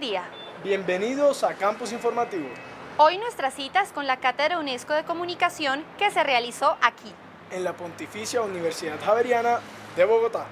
día. Bienvenidos a Campus Informativo. Hoy nuestra cita es con la Cátedra UNESCO de Comunicación que se realizó aquí, en la Pontificia Universidad Javeriana de Bogotá.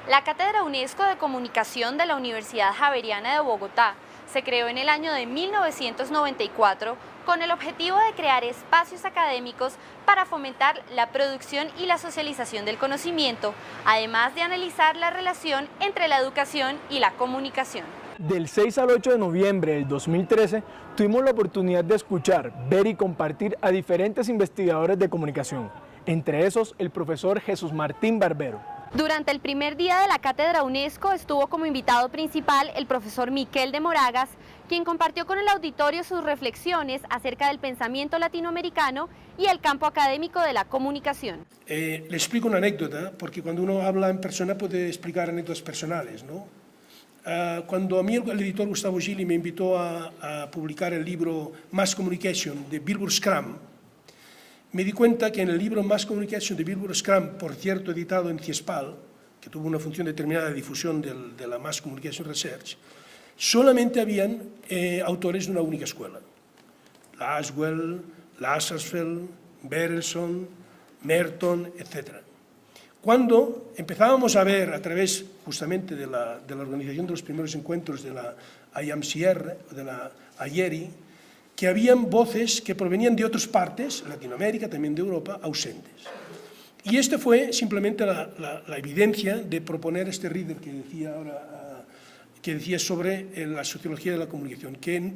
La Cátedra UNESCO de Comunicación de la Universidad Javeriana de Bogotá se creó en el año de 1994 con el objetivo de crear espacios académicos para fomentar la producción y la socialización del conocimiento, además de analizar la relación entre la educación y la comunicación. Del 6 al 8 de noviembre del 2013 tuvimos la oportunidad de escuchar, ver y compartir a diferentes investigadores de comunicación, entre esos el profesor Jesús Martín Barbero. Durante el primer día de la Cátedra UNESCO estuvo como invitado principal el profesor Miquel de Moragas, quien compartió con el auditorio sus reflexiones acerca del pensamiento latinoamericano y el campo académico de la comunicación. Le explico una anécdota, porque cuando uno habla en persona puede explicar anécdotas personales, ¿no? Cuando a mí el editor Gustavo Gili me invitó a publicar el libro Mass Communication de Wilbur Scrum, me di cuenta que en el libro Mass Communication de Wilbur Scrum, por cierto editado en CIESPAL, que tuvo una función determinada de difusión de la Mass Communication Research, solamente habían autores de una única escuela. Laswell, Lassersfeld, Berelson, Merton, etc. Cuando empezábamos a ver, a través justamente de la organización de los primeros encuentros de la IAMCR, de la IERI, que habían voces que provenían de otras partes, Latinoamérica, también de Europa, ausentes. Y esta fue simplemente la evidencia de proponer este reader que decía ahora, que decía sobre la sociología de la comunicación, que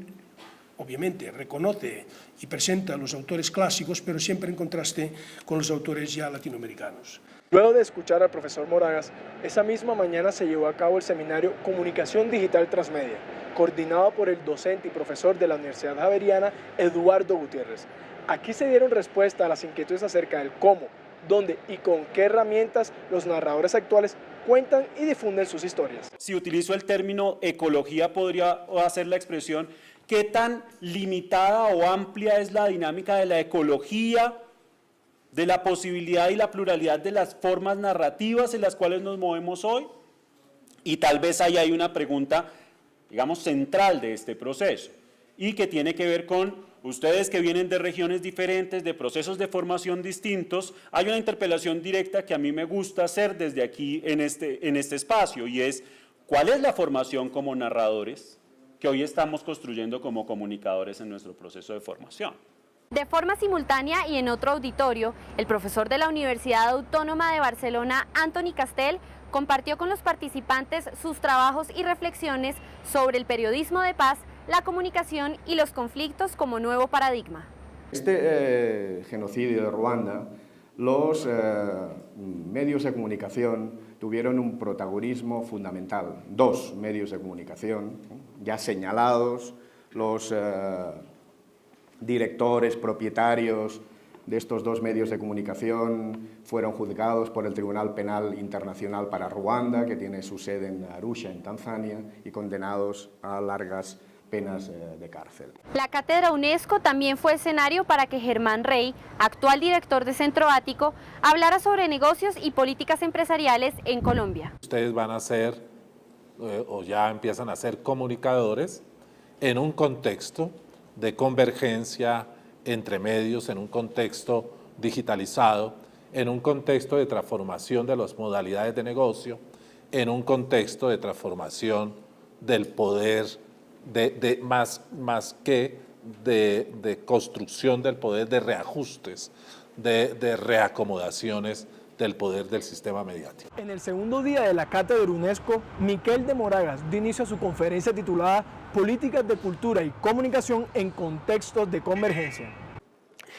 obviamente reconoce y presenta a los autores clásicos, pero siempre en contraste con los autores ya latinoamericanos. Luego de escuchar al profesor Moragas, esa misma mañana se llevó a cabo el seminario Comunicación Digital Transmedia, coordinado por el docente y profesor de la Universidad Javeriana, Eduardo Gutiérrez. Aquí se dieron respuesta a las inquietudes acerca del cómo, dónde y con qué herramientas los narradores actuales cuentan y difunden sus historias. Si utilizo el término ecología, podría hacer la expresión qué tan limitada o amplia es la dinámica de la ecología, de la posibilidad y la pluralidad de las formas narrativas en las cuales nos movemos hoy. Y tal vez ahí hay una pregunta, digamos, central de este proceso y que tiene que ver con ustedes que vienen de regiones diferentes, de procesos de formación distintos. Hay una interpelación directa que a mí me gusta hacer desde aquí en este espacio, y es ¿cuál es la formación como narradores que hoy estamos construyendo como comunicadores en nuestro proceso de formación? De forma simultánea y en otro auditorio, el profesor de la Universidad Autónoma de Barcelona, Antoni Castell, compartió con los participantes sus trabajos y reflexiones sobre el periodismo de paz, la comunicación y los conflictos como nuevo paradigma. Este genocidio de Ruanda, los medios de comunicación tuvieron un protagonismo fundamental. Dos medios de comunicación ya señalados, los directores, propietarios de estos dos medios de comunicación fueron juzgados por el Tribunal Penal Internacional para Ruanda, que tiene su sede en Arusha, en Tanzania, y condenados a largas penas de cárcel. La Cátedra UNESCO también fue escenario para que Germán Rey, actual director de Centro Ático, hablara sobre negocios y políticas empresariales en Colombia. Ustedes van a ser, o ya empiezan a ser comunicadores en un contexto de convergencia entre medios, en un contexto digitalizado, en un contexto de transformación de las modalidades de negocio, en un contexto de transformación del poder, más que de construcción del poder, de reajustes, de reacomodaciones del poder del sistema mediático. En el segundo día de la Cátedra UNESCO, Miquel de Moragas dio inicio a su conferencia titulada Políticas de Cultura y Comunicación en Contextos de Convergencia.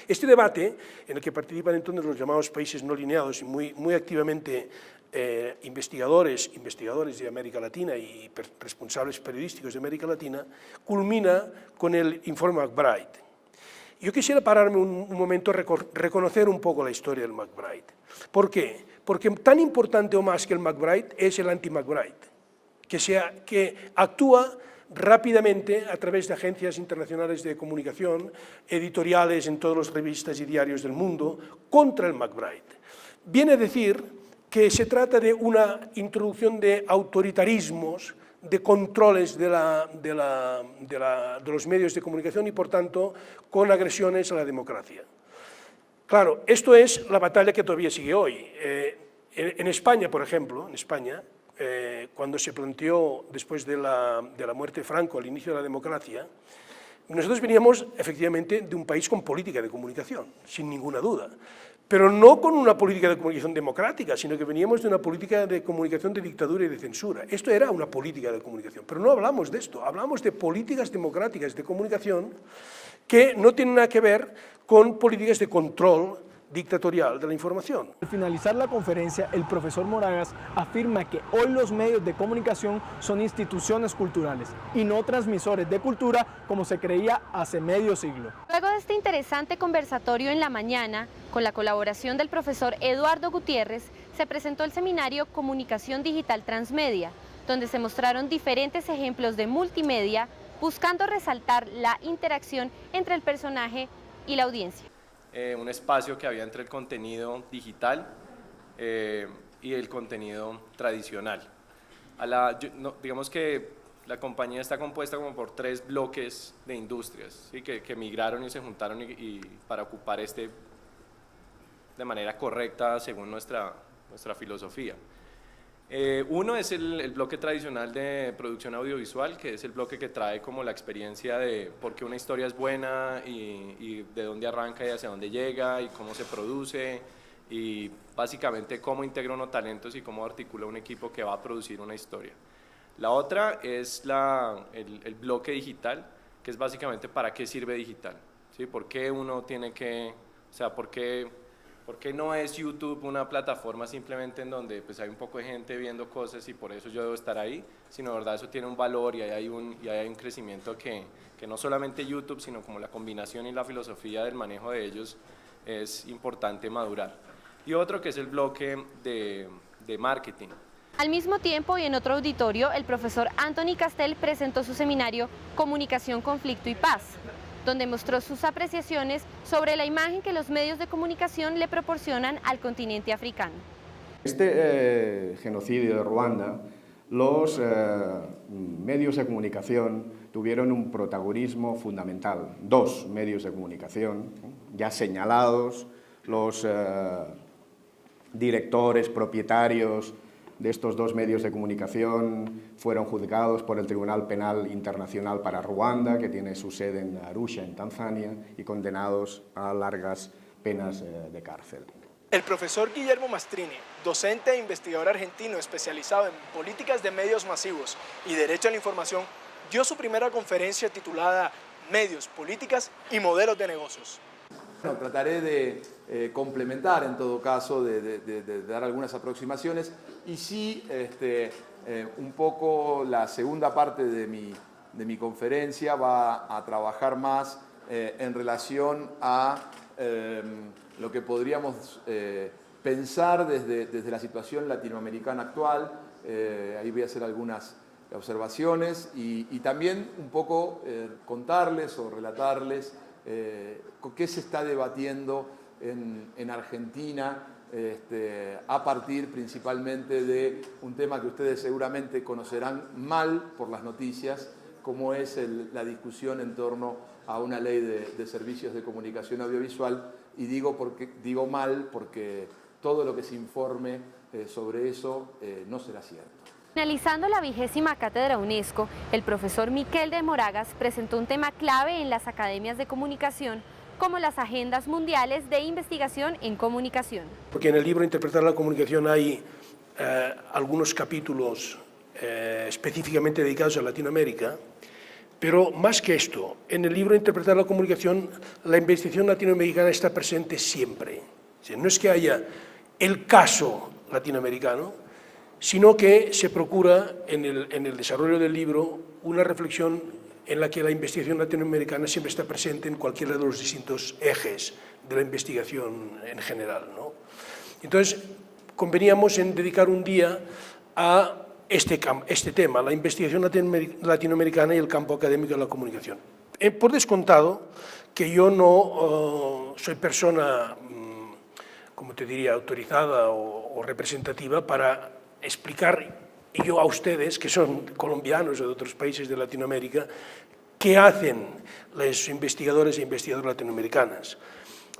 Este debate, en el que participan entonces los llamados países no lineados y muy activamente investigadores de América Latina y responsables periodísticos de América Latina, culmina con el informe McBride. Yo quisiera pararme un momento, reconocer un poco la historia del McBride. ¿Por qué? Porque tan importante o más que el McBride es el anti-McBride, que actúa rápidamente a través de agencias internacionales de comunicación, editoriales en todas las revistas y diarios del mundo, contra el McBride. Viene a decir que se trata de una introducción de autoritarismos de controles de los medios de comunicación y, por tanto, con agresiones a la democracia. Claro, esto es la batalla que todavía sigue hoy. En España, por ejemplo, cuando se planteó después de la muerte de Franco, al inicio de la democracia, nosotros veníamos efectivamente de un país con política de comunicación, sin ninguna duda, pero no con una política de comunicación democrática, sino que veníamos de una política de comunicación de dictadura y de censura. Esto era una política de comunicación, pero no hablamos de esto, hablamos de políticas democráticas de comunicación que no tienen nada que ver con políticas de control dictatorial de la información. Al finalizar la conferencia, el profesor Moragas afirma que hoy los medios de comunicación son instituciones culturales y no transmisores de cultura como se creía hace medio siglo. Luego de este interesante conversatorio en la mañana, con la colaboración del profesor Eduardo Gutiérrez, se presentó el seminario Comunicación Digital Transmedia, donde se mostraron diferentes ejemplos de multimedia, buscando resaltar la interacción entre el personaje y la audiencia. Un espacio que había entre el contenido digital y el contenido tradicional. Digamos que la compañía está compuesta como por 3 bloques de industrias, ¿sí? que migraron y se juntaron para ocupar de manera correcta según nuestra filosofía. Uno es el bloque tradicional de producción audiovisual, que es el bloque que trae como la experiencia de por qué una historia es buena y de dónde arranca y hacia dónde llega y cómo se produce y básicamente cómo integra uno talentos y cómo articula un equipo que va a producir una historia. La otra es el bloque digital, que es básicamente para qué sirve digital, ¿sí? ¿Por qué uno tiene que, o sea, por qué no es YouTube una plataforma simplemente en donde pues, hay un poco de gente viendo cosas y por eso yo debo estar ahí, sino de verdad eso tiene un valor y hay un crecimiento que no solamente YouTube, sino como la combinación y la filosofía del manejo de ellos es importante madurar. Y otro que es el bloque de marketing. Al mismo tiempo y en otro auditorio, el profesor Anthony Castell presentó su seminario Comunicación, Conflicto y Paz, donde mostró sus apreciaciones sobre la imagen que los medios de comunicación le proporcionan al continente africano. Este genocidio de Ruanda, los medios de comunicación tuvieron un protagonismo fundamental. 2 medios de comunicación ya señalados, los directores, propietarios de estos 2 medios de comunicación fueron juzgados por el Tribunal Penal Internacional para Ruanda, que tiene su sede en Arusha, en Tanzania, y condenados a largas penas de cárcel. El profesor Guillermo Mastrini, docente e investigador argentino especializado en políticas de medios masivos y derecho a la información, dio su primera conferencia titulada Medios, Políticas y Modelos de Negocios. Bueno, trataré de complementar, en todo caso, de dar algunas aproximaciones y sí, un poco la segunda parte de mi conferencia va a trabajar más en relación a lo que podríamos pensar desde la situación latinoamericana actual. Ahí voy a hacer algunas observaciones y también un poco contarles o relatarles qué se está debatiendo en Argentina a partir principalmente de un tema que ustedes seguramente conocerán mal por las noticias, como es la discusión en torno a una ley de servicios de comunicación audiovisual, y digo mal porque todo lo que se informe sobre eso no será cierto. Finalizando la 20ª Cátedra UNESCO, el profesor Miquel de Moragas presentó un tema clave en las academias de comunicación, como las agendas mundiales de investigación en comunicación. Porque en el libro Interpretar la comunicación hay algunos capítulos específicamente dedicados a Latinoamérica, pero más que esto, en el libro Interpretar la comunicación, la investigación latinoamericana está presente siempre. O sea, no es que haya el caso latinoamericano, sino que se procura en el desarrollo del libro una reflexión en la que la investigación latinoamericana siempre está presente en cualquiera de los distintos ejes de la investigación en general, ¿no? Entonces, conveníamos en dedicar un día a este tema, la investigación latinoamericana y el campo académico de la comunicación. Por descontado que yo no soy persona, como te diría, autorizada o representativa para explicar y yo a ustedes, que son colombianos o de otros países de Latinoamérica, qué hacen los investigadores e investigadoras latinoamericanas.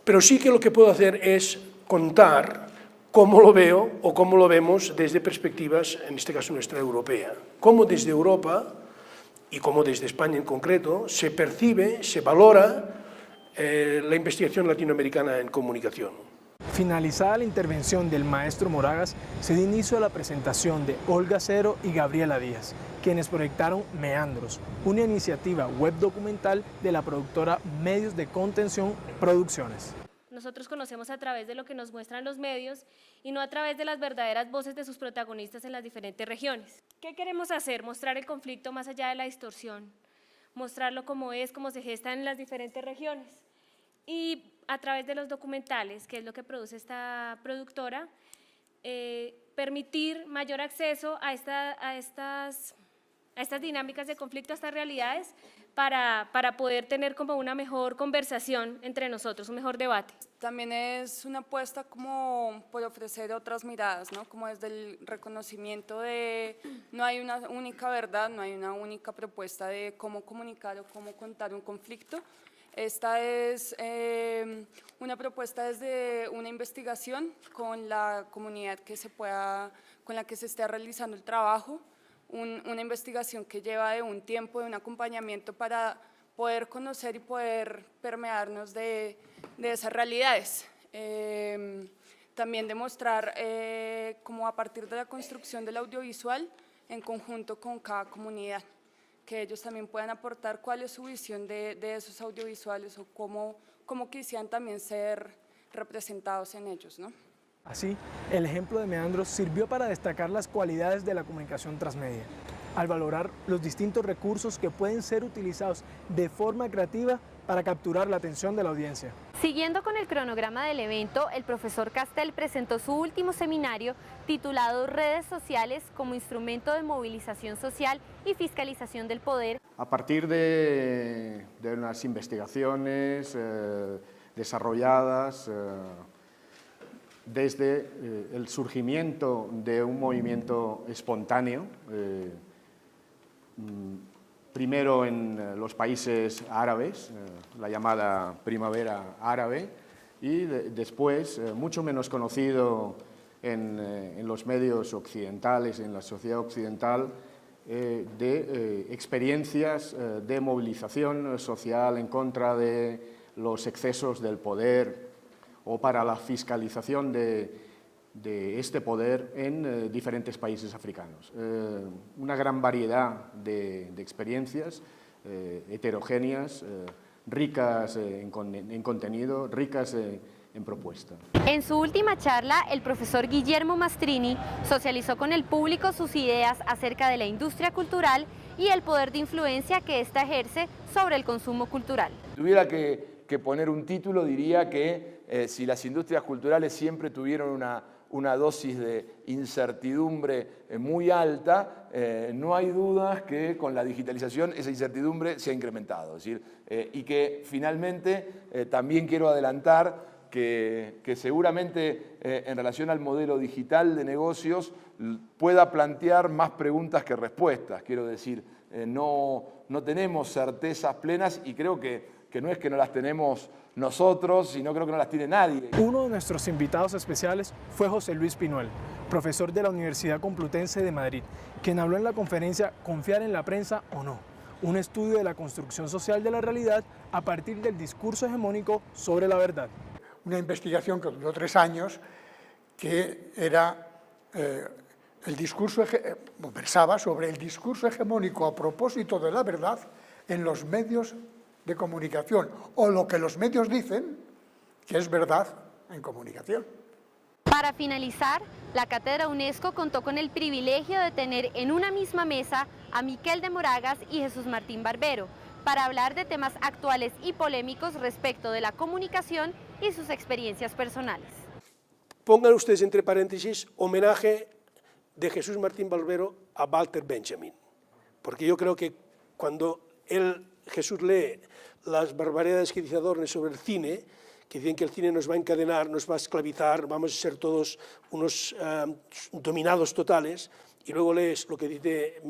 Pero sí que lo que puedo hacer es contar cómo lo veo o cómo lo vemos desde perspectivas, en este caso nuestra europea. Cómo desde Europa y cómo desde España en concreto se percibe, se valora la investigación latinoamericana en comunicación. Finalizada la intervención del maestro Moragas, se dio inicio a la presentación de Olga Cero y Gabriela Díaz, quienes proyectaron Meandros, una iniciativa web documental de la productora Medios de Contención Producciones. Nosotros conocemos a través de lo que nos muestran los medios y no a través de las verdaderas voces de sus protagonistas en las diferentes regiones. ¿Qué queremos hacer? Mostrar el conflicto más allá de la distorsión, mostrarlo como es, cómo se gesta en las diferentes regiones. Y a través de los documentales, que es lo que produce esta productora, permitir mayor acceso a estas dinámicas de conflicto, a estas realidades, para poder tener como una mejor conversación entre nosotros, un mejor debate. También es una apuesta como por ofrecer otras miradas, ¿no? Como desde el reconocimiento de no hay una única verdad, no hay una única propuesta de cómo comunicar o cómo contar un conflicto. Esta es una propuesta desde una investigación con la comunidad con la que se esté realizando el trabajo, una investigación que lleva de un tiempo, de un acompañamiento para poder conocer y poder permearnos de esas realidades. También demostrar cómo a partir de la construcción del audiovisual en conjunto con cada comunidad, que ellos también puedan aportar cuál es su visión de esos audiovisuales o cómo quisieran también ser representados en ellos, ¿no? Así, el ejemplo de Meandros sirvió para destacar las cualidades de la comunicación transmedia, al valorar los distintos recursos que pueden ser utilizados de forma creativa para capturar la atención de la audiencia. Siguiendo con el cronograma del evento, el profesor Castel presentó su último seminario titulado Redes sociales como instrumento de movilización social y fiscalización del poder. A partir de unas investigaciones desarrolladas desde el surgimiento de un movimiento espontáneo, primero en los países árabes, la llamada primavera árabe, y después, mucho menos conocido en los medios occidentales, en la sociedad occidental, de experiencias de movilización social en contra de los excesos del poder o para la fiscalización de este poder en diferentes países africanos. Una gran variedad de experiencias heterogéneas, ricas en contenido, ricas en propuesta. En su última charla, el profesor Guillermo Mastrini socializó con el público sus ideas acerca de la industria cultural y el poder de influencia que ésta ejerce sobre el consumo cultural. Si tuviera que poner un título, diría que si las industrias culturales siempre tuvieron una dosis de incertidumbre muy alta, no hay dudas que con la digitalización esa incertidumbre se ha incrementado. Es decir, y que finalmente también quiero adelantar que seguramente en relación al modelo digital de negocios pueda plantear más preguntas que respuestas. Quiero decir, no tenemos certezas plenas y creo que no es que no las tenemos nosotros, sino creo que no las tiene nadie. Uno de nuestros invitados especiales fue José Luis Pinuel, profesor de la Universidad Complutense de Madrid, quien habló en la conferencia ¿Confiar en la prensa o no? Un estudio de la construcción social de la realidad a partir del discurso hegemónico sobre la verdad. Una investigación que duró 3 años, que era versaba sobre el discurso hegemónico a propósito de la verdad en los medios de comunicación, o lo que los medios dicen que es verdad en comunicación. Para finalizar, la Cátedra UNESCO contó con el privilegio de tener en una misma mesa a Miquel de Moragas y Jesús Martín Barbero, para hablar de temas actuales y polémicos respecto de la comunicación y sus experiencias personales. Pongan ustedes entre paréntesis homenaje de Jesús Martín Barbero a Walter Benjamin, porque yo creo que cuando Jesús lee las barbaridades que dice Adorno sobre el cine, que dicen que el cine nos va a encadenar, nos va a esclavizar, vamos a ser todos unos dominados totales, y luego lees lo que dice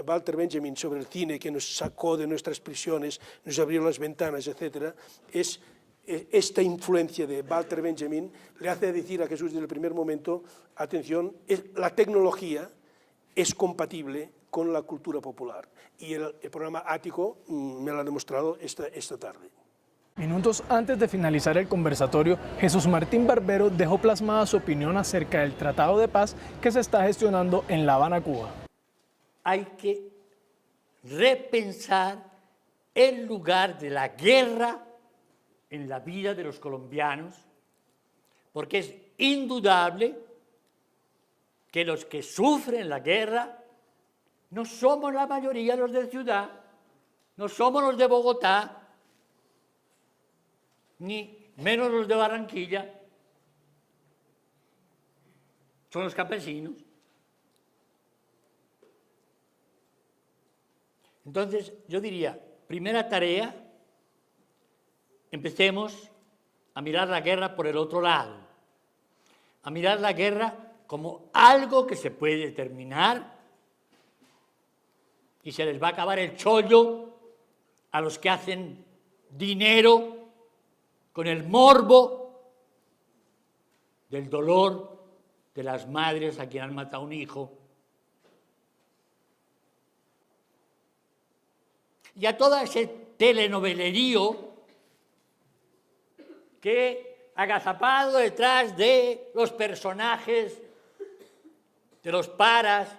Walter Benjamin sobre el cine, que nos sacó de nuestras prisiones, nos abrió las ventanas, etc., esta influencia de Walter Benjamin le hace decir a Jesús desde el primer momento, atención, la tecnología es compatible con la cultura popular. Y el programa Ático me lo ha demostrado esta tarde. Minutos antes de finalizar el conversatorio, Jesús Martín Barbero dejó plasmada su opinión acerca del Tratado de Paz que se está gestionando en La Habana, Cuba. Hay que repensar el lugar de la guerra en la vida de los colombianos, porque es indudable que los que sufren la guerra no somos la mayoría los de ciudad, no somos los de Bogotá, ni menos los de Barranquilla, son los campesinos. Entonces, yo diría, primera tarea, empecemos a mirar la guerra por el otro lado, a mirar la guerra como algo que se puede terminar y se les va a acabar el chollo a los que hacen dinero con el morbo del dolor de las madres a quien han matado un hijo. Y a todo ese telenovelerío que agazapado detrás de los personajes, de los paras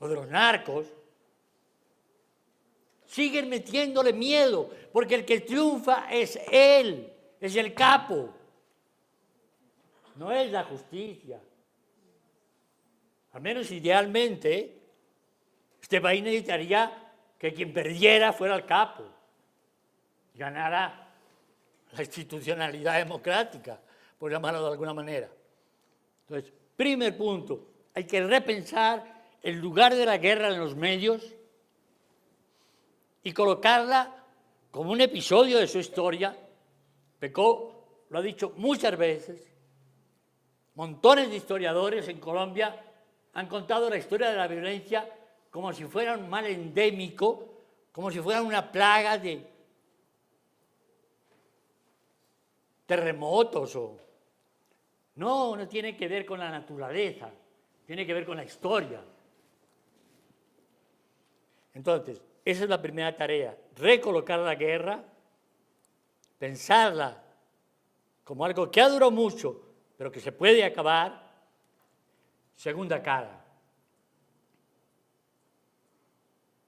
o de los narcos, siguen metiéndole miedo, porque el que triunfa es él, es el capo, no es la justicia. Al menos idealmente, este país necesitaría que quien perdiera fuera el capo, ganara la institucionalidad democrática, por llamarlo de alguna manera. Entonces, primer punto, hay que repensar el lugar de la guerra en los medios y colocarla como un episodio de su historia. Pecó lo ha dicho muchas veces, montones de historiadores en Colombia han contado la historia de la violencia como si fuera un mal endémico, como si fuera una plaga de terremotos. No, no tiene que ver con la naturaleza, tiene que ver con la historia. Entonces, esa es la primera tarea, recolocar la guerra, pensarla como algo que ha durado mucho, pero que se puede acabar. Segunda cara,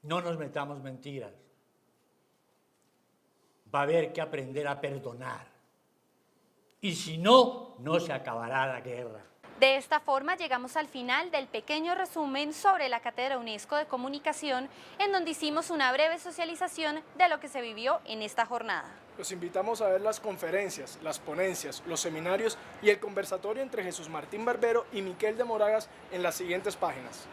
no nos metamos mentiras. Va a haber que aprender a perdonar. Y si no, no se acabará la guerra. De esta forma llegamos al final del pequeño resumen sobre la Cátedra UNESCO de Comunicación, en donde hicimos una breve socialización de lo que se vivió en esta jornada. Los invitamos a ver las conferencias, las ponencias, los seminarios y el conversatorio entre Jesús Martín Barbero y Miquel de Moragas en las siguientes páginas.